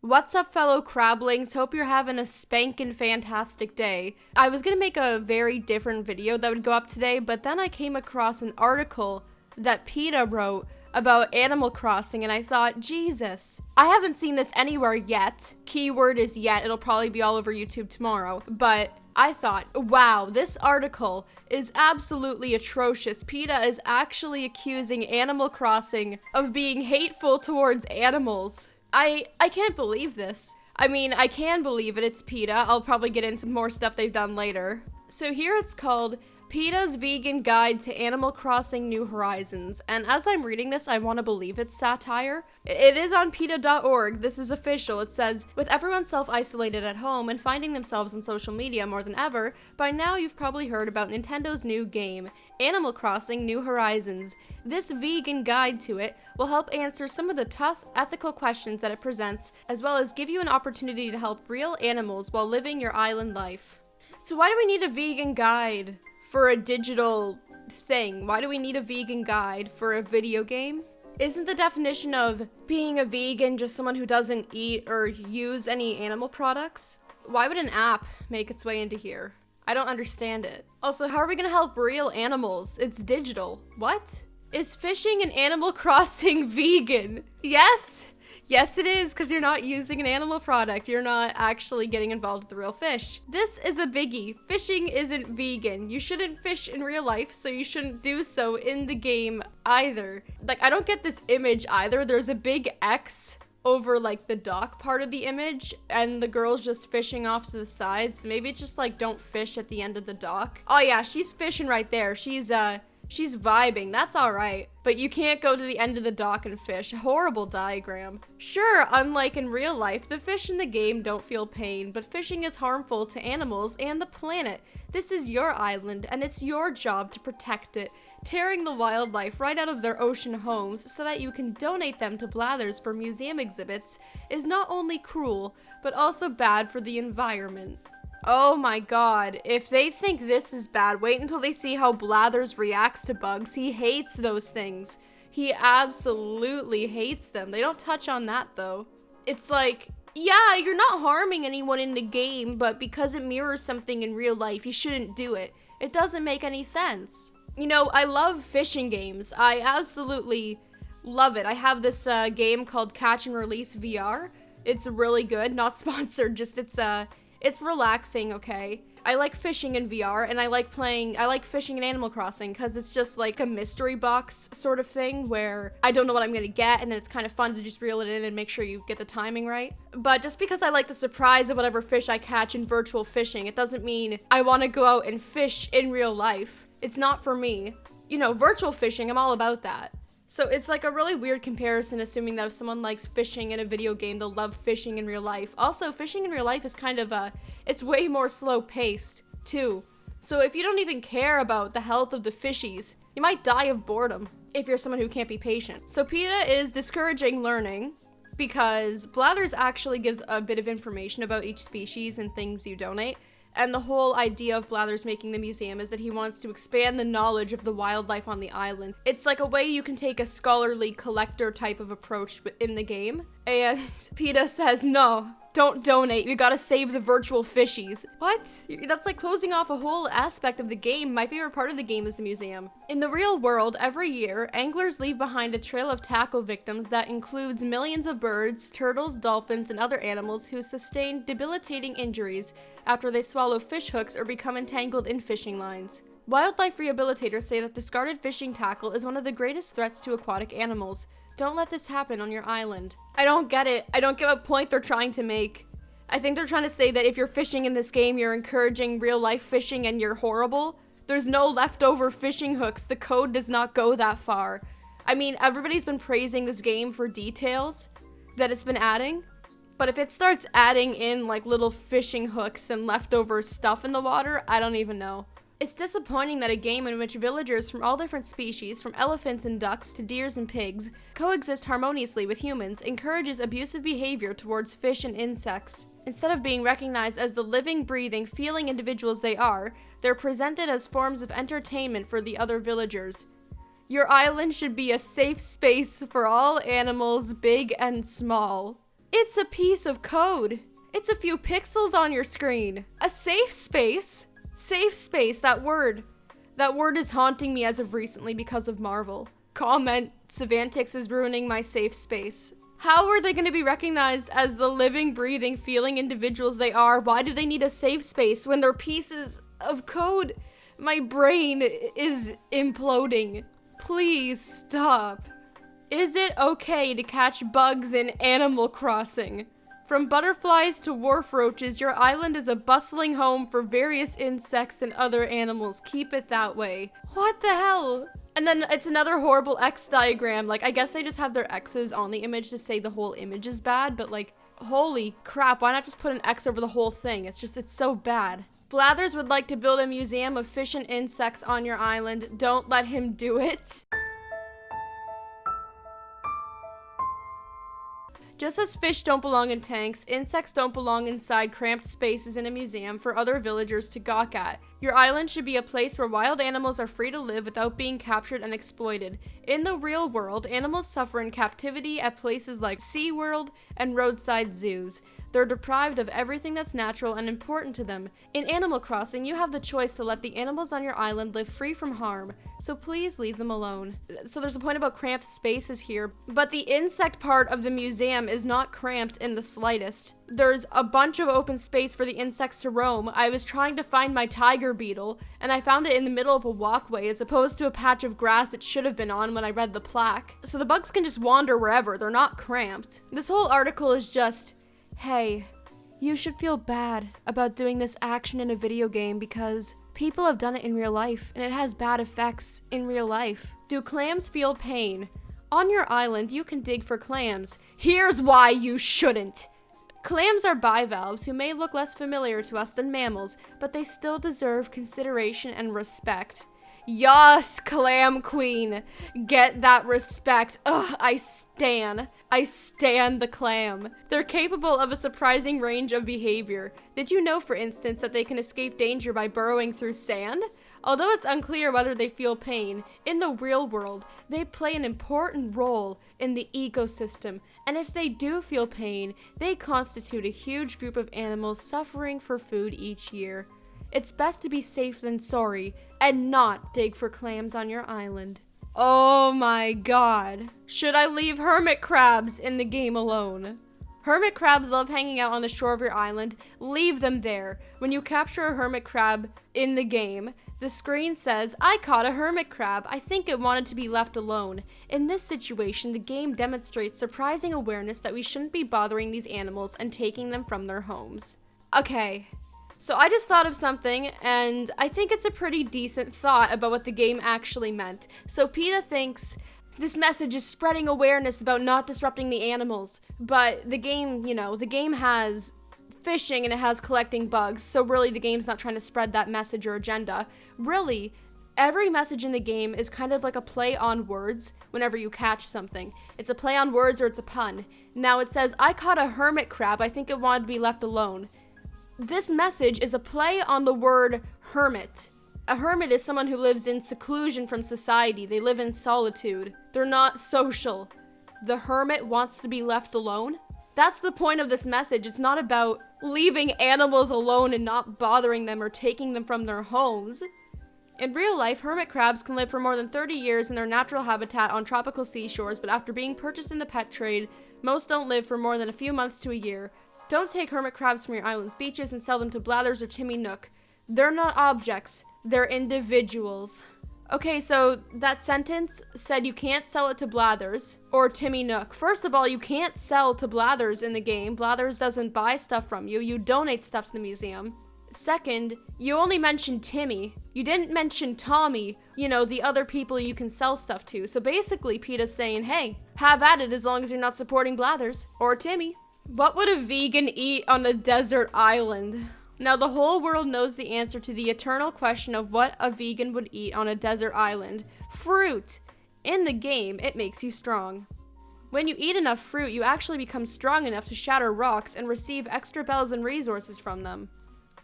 What's up, fellow crablings? Hope you're having a spankin' fantastic day. I was gonna make a very different video that would go up today, but then I came across an article that PETA wrote about Animal Crossing, and I thought, Jesus, I haven't seen this anywhere yet. Keyword is yet, it'll probably be all over YouTube tomorrow, but I thought, wow, this article is absolutely atrocious. PETA is actually accusing Animal Crossing of being hateful towards animals. I can't believe this. I mean, I can believe it, it's PETA. I'll probably get into more stuff they've done later. So here it's called PETA's Vegan Guide to Animal Crossing New Horizons, and as I'm reading this, I want to believe it's satire. It is on PETA.org, this is official. It says, with everyone self-isolated at home and finding themselves on social media more than ever, by now you've probably heard about Nintendo's new game, Animal Crossing New Horizons. This vegan guide to it will help answer some of the tough ethical questions that it presents, as well as give you an opportunity to help real animals while living your island life. So why do we need a vegan guide for a digital thing? Why do we need a vegan guide for a video game? Isn't the definition of being a vegan just someone who doesn't eat or use any animal products? Why would an app make its way into here? I don't understand it. Also, how are we gonna help real animals? It's digital. What? Is fishing in Animal Crossing vegan? Yes! Yes, it is, because you're not using an animal product. You're not actually getting involved with the real fish. This is a biggie. Fishing isn't vegan. You shouldn't fish in real life, so you shouldn't do so in the game either. Like, I don't get this image either. There's a big X over, like, the dock part of the image, and the girl's just fishing off to the side, so maybe it's just, like, don't fish at the end of the dock. Oh, yeah, she's fishing right there. She's vibing, that's alright. But you can't go to the end of the dock and fish. Horrible diagram. Sure, unlike in real life, the fish in the game don't feel pain, but fishing is harmful to animals and the planet. This is your island, and it's your job to protect it, tearing the wildlife right out of their ocean homes so that you can donate them to Blathers for museum exhibits is not only cruel, but also bad for the environment. Oh my god, if they think this is bad, wait until they see how Blathers reacts to bugs. He hates those things. He absolutely hates them. They don't touch on that though. It's like, yeah, you're not harming anyone in the game, but because it mirrors something in real life, you shouldn't do it. It doesn't make any sense. You know, I love fishing games. I absolutely love it. I have this game called Catch and Release VR. It's really good, not sponsored, just it's relaxing, okay? I like fishing in VR, and I like fishing in Animal Crossing, because it's just like a mystery box sort of thing, where I don't know what I'm gonna get, and then it's kind of fun to just reel it in and make sure you get the timing right. But just because I like the surprise of whatever fish I catch in virtual fishing, it doesn't mean I want to go out and fish in real life. It's not for me. You know, virtual fishing, I'm all about that. So it's like a really weird comparison, assuming that if someone likes fishing in a video game, they'll love fishing in real life. Also, fishing in real life is kind of it's way more slow paced too. So if you don't even care about the health of the fishies, you might die of boredom if you're someone who can't be patient. So PETA is discouraging learning because Blathers actually gives a bit of information about each species and things you donate. And the whole idea of Blathers making the museum is that he wants to expand the knowledge of the wildlife on the island. It's like a way you can take a scholarly collector type of approach in the game. And PETA says, no, don't donate. You gotta save the virtual fishies. What? That's like closing off a whole aspect of the game. My favorite part of the game is the museum. In the real world, every year, anglers leave behind a trail of tackle victims that includes millions of birds, turtles, dolphins, and other animals who sustain debilitating injuries after they swallow fish hooks or become entangled in fishing lines. Wildlife rehabilitators say that discarded fishing tackle is one of the greatest threats to aquatic animals. Don't let this happen on your island. I don't get it. I don't get what point they're trying to make. I think they're trying to say that if you're fishing in this game, you're encouraging real life fishing and you're horrible. There's no leftover fishing hooks. The code does not go that far. I mean, everybody's been praising this game for details that it's been adding. But if it starts adding in like little fishing hooks and leftover stuff in the water, I don't even know. It's disappointing that a game in which villagers from all different species, from elephants and ducks to deers and pigs, coexist harmoniously with humans, encourages abusive behavior towards fish and insects. Instead of being recognized as the living, breathing, feeling individuals they are, they're presented as forms of entertainment for the other villagers. Your island should be a safe space for all animals, big and small. It's a piece of code. It's a few pixels on your screen. A safe space. Safe space, that word. That word is haunting me as of recently because of Marvel. Comment, Savantics is ruining my safe space. How are they going to be recognized as the living, breathing, feeling individuals they are? Why do they need a safe space when they're pieces of code? My brain is imploding. Please stop. Is it okay to catch bugs in Animal Crossing? From butterflies to wharf roaches, your island is a bustling home for various insects and other animals. Keep it that way. What the hell? And then it's another horrible X diagram. Like, I guess they just have their X's on the image to say the whole image is bad, but like, holy crap, why not just put an X over the whole thing? It's so bad. Blathers would like to build a museum of fish and insects on your island. Don't let him do it. Just as fish don't belong in tanks, insects don't belong inside cramped spaces in a museum for other villagers to gawk at. Your island should be a place where wild animals are free to live without being captured and exploited. In the real world, animals suffer in captivity at places like SeaWorld and roadside zoos. They're deprived of everything that's natural and important to them. In Animal Crossing, you have the choice to let the animals on your island live free from harm, so please leave them alone. So there's a point about cramped spaces here, but the insect part of the museum is not cramped in the slightest. There's a bunch of open space for the insects to roam. I was trying to find my tiger beetle, and I found it in the middle of a walkway as opposed to a patch of grass it should have been on when I read the plaque. So the bugs can just wander wherever, they're not cramped. This whole article is just, hey, you should feel bad about doing this action in a video game because people have done it in real life and it has bad effects in real life. Do clams feel pain? On your island, you can dig for clams. Here's why you shouldn't. Clams are bivalves who may look less familiar to us than mammals, but they still deserve consideration and respect. Yas, clam queen. Get that respect. Ugh, I stan the clam. They're capable of a surprising range of behavior. Did you know, for instance, that they can escape danger by burrowing through sand? Although it's unclear whether they feel pain, in the real world, they play an important role in the ecosystem, and if they do feel pain, they constitute a huge group of animals suffering for food each year. It's best to be safe than sorry, and not dig for clams on your island. Oh my god. Should I leave hermit crabs in the game alone? Hermit crabs love hanging out on the shore of your island. Leave them there. When you capture a hermit crab in the game, the screen says, I caught a hermit crab. I think it wanted to be left alone. In this situation, the game demonstrates surprising awareness that we shouldn't be bothering these animals and taking them from their homes. Okay. So I just thought of something, and I think it's a pretty decent thought about what the game actually meant. So PETA thinks this message is spreading awareness about not disrupting the animals, but the game, the game has fishing and it has collecting bugs, so really the game's not trying to spread that message or agenda. Really, every message in the game is kind of like a play on words whenever you catch something. It's a play on words or it's a pun. Now it says, I caught a hermit crab, I think it wanted to be left alone. This message is a play on the word hermit. A hermit is someone who lives in seclusion from society. They live in solitude. They're not social. The hermit wants to be left alone. That's the point of this message. It's not about leaving animals alone and not bothering them or taking them from their homes. In real life, hermit crabs can live for more than 30 years in their natural habitat on tropical seashores, but after being purchased in the pet trade, most don't live for more than a few months to a year. Don't take hermit crabs from your island's beaches and sell them to Blathers or Timmy Nook. They're not objects, they're individuals. Okay, so that sentence said you can't sell it to Blathers or Timmy Nook. First of all, you can't sell to Blathers in the game. Blathers doesn't buy stuff from you. You donate stuff to the museum. Second, you only mentioned Timmy. You didn't mention Tommy, the other people you can sell stuff to. So basically, PETA's saying, hey, have at it as long as you're not supporting Blathers or Timmy. What would a vegan eat on a desert island? Now, the whole world knows the answer to the eternal question of what a vegan would eat on a desert island. Fruit! In the game, it makes you strong. When you eat enough fruit, you actually become strong enough to shatter rocks and receive extra bells and resources from them.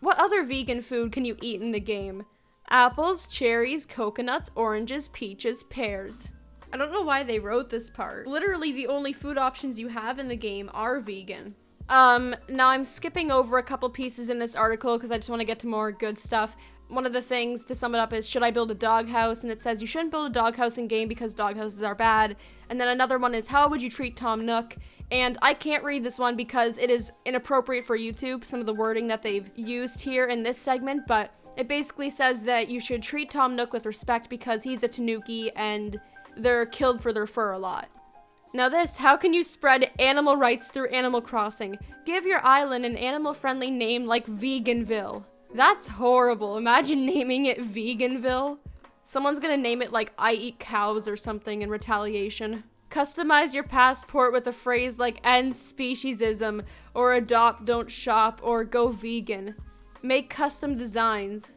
What other vegan food can you eat in the game? Apples, cherries, coconuts, oranges, peaches, pears. I don't know why they wrote this part. Literally the only food options you have in the game are vegan. Now I'm skipping over a couple pieces in this article because I just want to get to more good stuff. One of the things, to sum it up, is should I build a doghouse? And it says you shouldn't build a doghouse in game because doghouses are bad. And then another one is how would you treat Tom Nook? And I can't read this one because it is inappropriate for YouTube, some of the wording that they've used here in this segment, but it basically says that you should treat Tom Nook with respect because he's a tanuki and they're killed for their fur a lot. Now this, how can you spread animal rights through Animal Crossing? Give your island an animal-friendly name like Veganville. That's horrible. Imagine naming it Veganville. Someone's gonna name it like I eat cows or something in retaliation. Customize your passport with a phrase like end speciesism or adopt, don't shop, or go vegan. Make custom designs.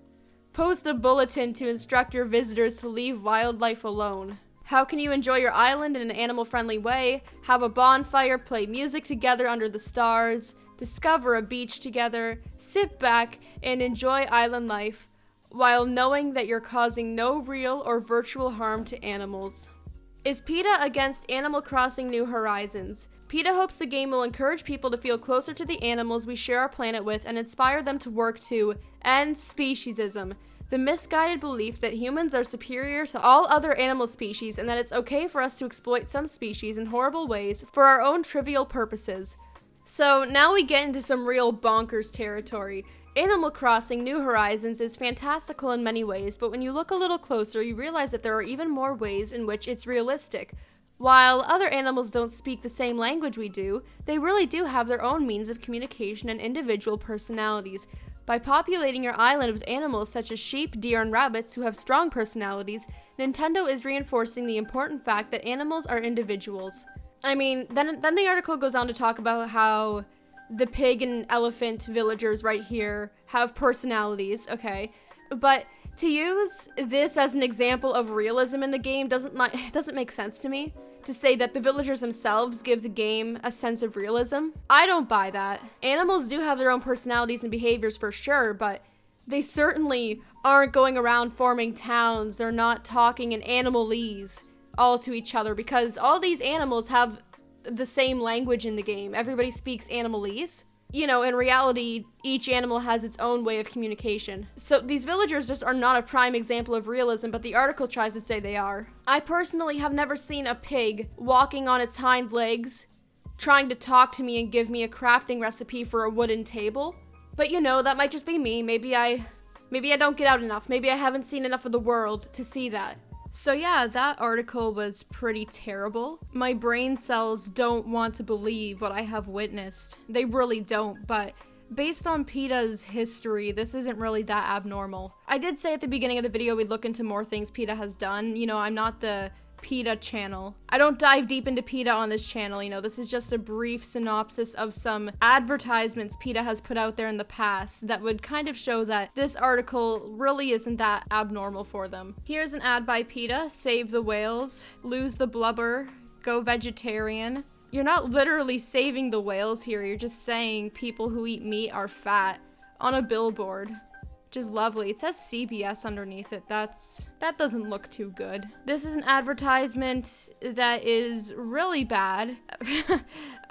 Post a bulletin to instruct your visitors to leave wildlife alone. How can you enjoy your island in an animal-friendly way? Have a bonfire, play music together under the stars, discover a beach together, sit back and enjoy island life while knowing that you're causing no real or virtual harm to animals. Is PETA against Animal Crossing New Horizons? PETA hopes the game will encourage people to feel closer to the animals we share our planet with and inspire them to work to end speciesism, the misguided belief that humans are superior to all other animal species and that it's okay for us to exploit some species in horrible ways for our own trivial purposes. So now we get into some real bonkers territory. Animal Crossing New Horizons is fantastical in many ways, but when you look a little closer, you realize that there are even more ways in which it's realistic. While other animals don't speak the same language we do, they really do have their own means of communication and individual personalities. By populating your island with animals such as sheep, deer, and rabbits who have strong personalities, Nintendo is reinforcing the important fact that animals are individuals. I mean, then the article goes on to talk about how the pig and elephant villagers right here have personalities, okay? But to use this as an example of realism in the game doesn't make sense to me. To say that the villagers themselves give the game a sense of realism. I don't buy that. Animals do have their own personalities and behaviors for sure, but they certainly aren't going around forming towns. They're not talking in animalese all to each other because all these animals have the same language in the game. Everybody speaks animalese. You know, in reality, each animal has its own way of communication. So these villagers just are not a prime example of realism, but the article tries to say they are. I personally have never seen a pig walking on its hind legs, trying to talk to me and give me a crafting recipe for a wooden table. But you know, that might just be me. Maybe I don't get out enough. Maybe I haven't seen enough of the world to see that. So yeah, that article was pretty terrible. My brain cells don't want to believe what I have witnessed. They really don't, but based on PETA's history, this isn't really that abnormal. I did say at the beginning of the video we'd look into more things PETA has done. You know, I'm not the PETA channel. I don't dive deep into PETA on this channel, you know, this is just a brief synopsis of some advertisements PETA has put out there in the past that would kind of show that this article really isn't that abnormal for them. Here's an ad by PETA: save the whales, lose the blubber, go vegetarian. You're not literally saving the whales here, you're just saying people who eat meat are fat on a billboard. Which is lovely. It says CBS underneath it. That doesn't look too good. This is an advertisement that is really bad.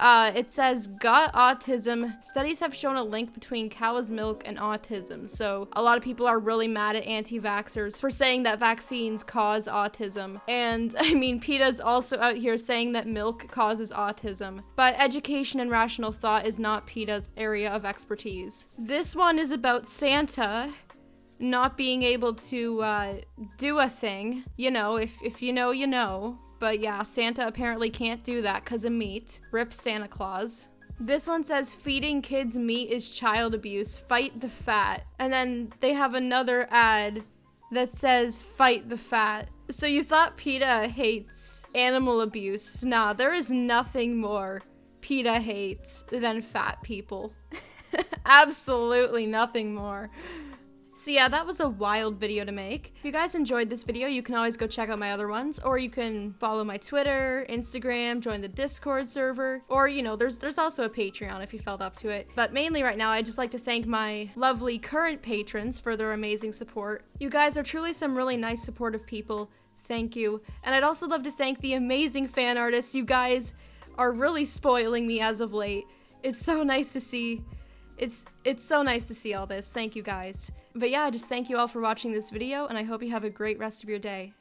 It says, got autism. Studies have shown a link between cow's milk and autism. So a lot of people are really mad at anti-vaxxers for saying that vaccines cause autism. And I mean, PETA's also out here saying that milk causes autism. But education and rational thought is not PETA's area of expertise. This one is about Santa not being able to do a thing. You know, if you know, you know. But yeah, Santa apparently can't do that because of meat. Rip Santa Claus. This one says, feeding kids meat is child abuse. Fight the fat. And then they have another ad that says, fight the fat. So you thought PETA hates animal abuse. Nah, there is nothing more PETA hates than fat people. Absolutely nothing more. So yeah, that was a wild video to make. If you guys enjoyed this video, you can always go check out my other ones, or you can follow my Twitter, Instagram, join the Discord server, or you know, there's also a Patreon if you felt up to it. But mainly right now, I'd just like to thank my lovely current patrons for their amazing support. You guys are truly some really nice, supportive people. Thank you. And I'd also love to thank the amazing fan artists. You guys are really spoiling me as of late. It's so nice to see. It's so nice to see all this. Thank you guys. But yeah, just thank you all for watching this video, and I hope you have a great rest of your day.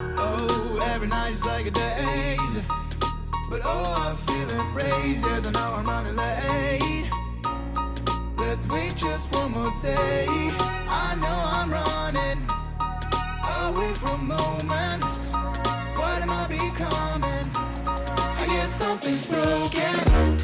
Oh, every night is like a daze, but oh, I'm feeling braced as I know I'm running late. Let's wait just one more day. I know I'm running away from moments. What am I becoming? I guess something's broken.